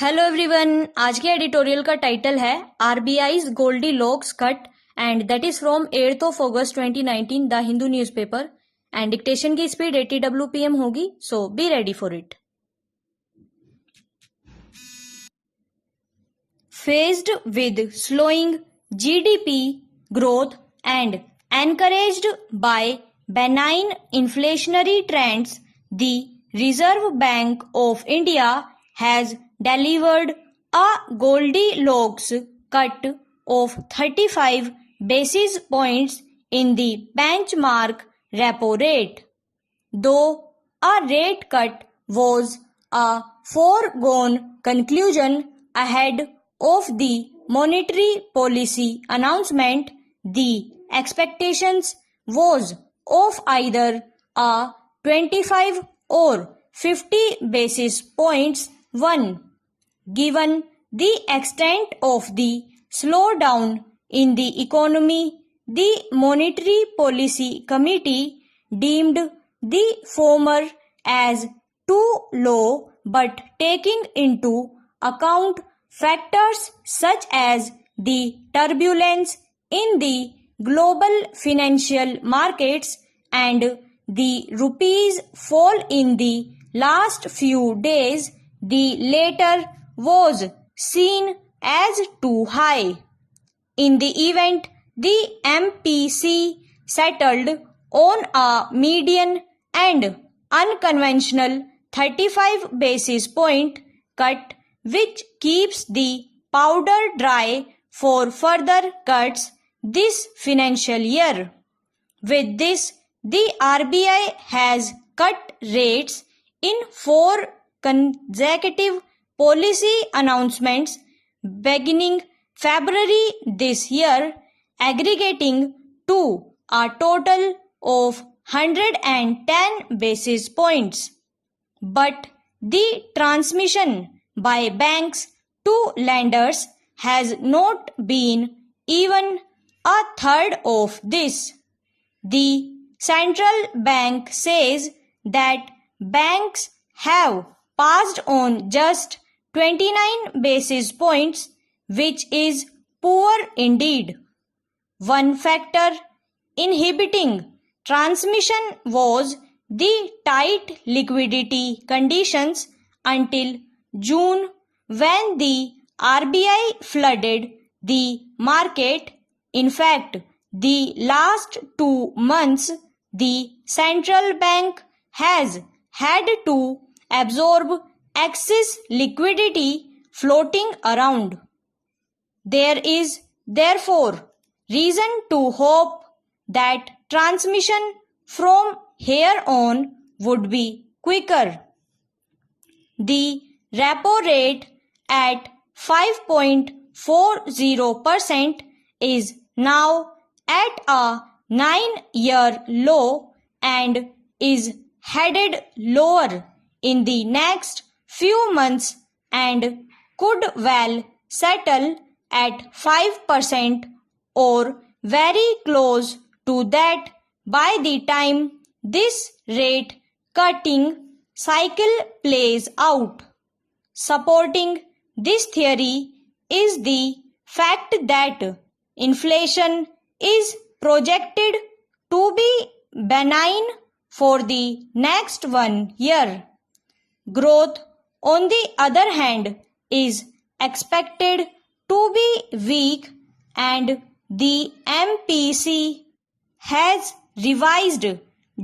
Hello everyone, आज के editorial का टाइटल है RBI's goldilocks cut and that is from 8th of August 2019 the Hindu newspaper and dictation की speed 80 WPM होगी, so be ready for it. Faced with slowing GDP growth and encouraged by benign inflationary trends, the Reserve Bank of India has delivered a Goldilocks cut of 35 basis points in the benchmark repo rate. Though a rate cut was a foregone conclusion ahead of the monetary policy announcement, the expectations was of either a 25 or 50 basis points one. Given the extent of the slowdown in the economy, the Monetary Policy Committee deemed the former as too low, but taking into account factors such as the turbulence in the global financial markets and the rupee's fall in the last few days, the latter was seen as too high. In the event, the MPC settled on a median and unconventional 35 basis point cut, which keeps the powder dry for further cuts this financial year. With this, the RBI has cut rates in 4 consecutive policy announcements beginning February this year, aggregating to a total of 110 basis points. But the transmission by banks to lenders has not been even a third of this. The central bank says that banks have passed on just 29 basis points, which is poor indeed. One factor inhibiting transmission was the tight liquidity conditions until June, when the RBI flooded the market. In fact, the last 2 months, the central bank has had to absorb excess liquidity floating around. There is therefore reason to hope that transmission from here on would be quicker. The repo rate at 5.40% is now at a 9-year low and is headed lower in the next few months and could well settle at 5% or very close to that by the time this rate cutting cycle plays out. Supporting this theory is the fact that inflation is projected to be benign for the next 1 year. Growth, on the other hand, is expected to be weak, and the MPC has revised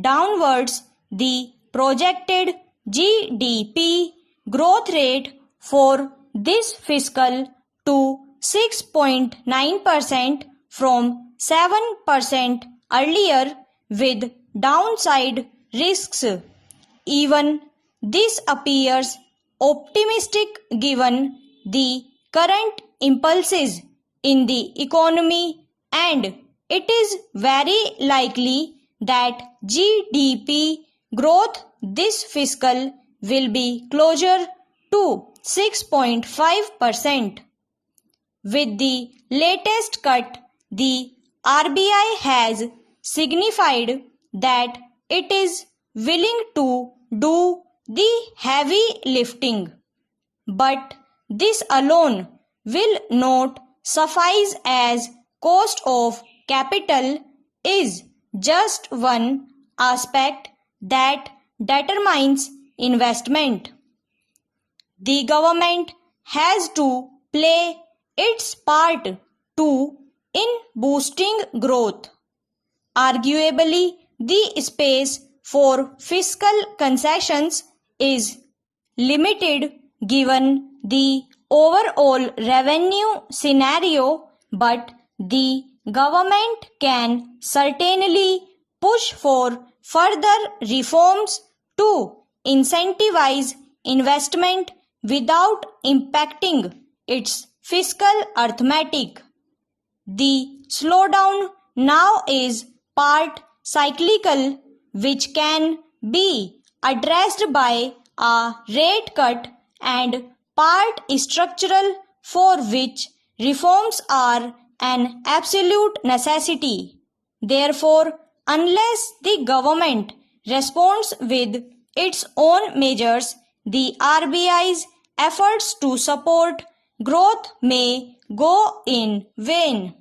downwards the projected GDP growth rate for this fiscal to 6.9% from 7% earlier, with downside risks. Even this appears optimistic given the current impulses in the economy, and it is very likely that GDP growth this fiscal will be closer to 6.5%. With the latest cut, the RBI has signified that it is willing to do the heavy lifting. But this alone will not suffice as cost of capital is just one aspect that determines investment. The government has to play its part too in boosting growth. Arguably, the space for fiscal concessions is limited given the overall revenue scenario, but the government can certainly push for further reforms to incentivize investment without impacting its fiscal arithmetic. The slowdown now is part cyclical, which can be addressed by a rate cut, and part structural, for which reforms are an absolute necessity. Therefore, unless the government responds with its own measures, the RBI's efforts to support growth may go in vain.